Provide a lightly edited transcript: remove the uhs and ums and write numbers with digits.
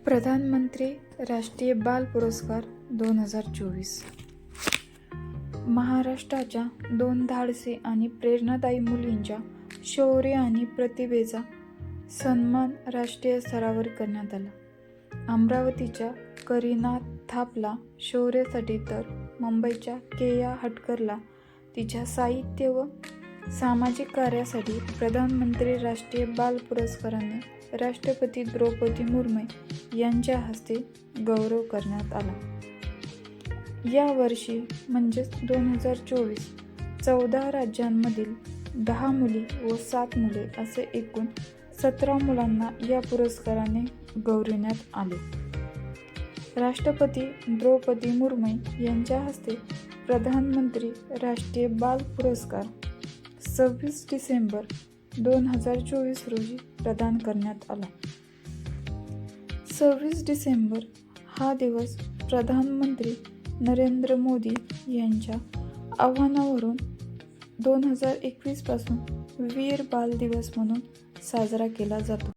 प्रधानमंत्री राष्ट्रीय बाल पुरस्कार 2024. महाराष्ट्राच्या 2 धाडसी आणि प्रेरणादायी मुलींच्या शौर्य आणि प्रतिभेचा सन्मान राष्ट्रीय स्तरावर करण्यात आला. अमरावतीच्या करीना थापला शौर्यासाठी तर मुंबईच्या केया हटकरला तिच्या साहित्य व सामाजिक कार्यासाठी प्रधानमंत्री राष्ट्रीय बाल पुरस्काराने राष्ट्रपती द्रौपदी मुर्मू यांच्या हस्ते गौरव करण्यात आला. या वर्षी म्हणजेच 2024 14 राज्यांमधील 10 मुली व 7 मुले असे एकूण 17 मुलांना या पुरस्काराने गौरविण्यात आले. राष्ट्रपती द्रौपदी मुर्मू यांच्या हस्ते प्रधानमंत्री राष्ट्रीय बाल पुरस्कार 26 डिसेंबर 2024 रोजी प्रदान करण्यात आला. 26 डिसेंबर हा दिवस प्रधानमंत्री नरेंद्र मोदी यांच्या आवाहनावरून 2021 पासून वीर बाल दिवस म्हणून साजरा केला जातो.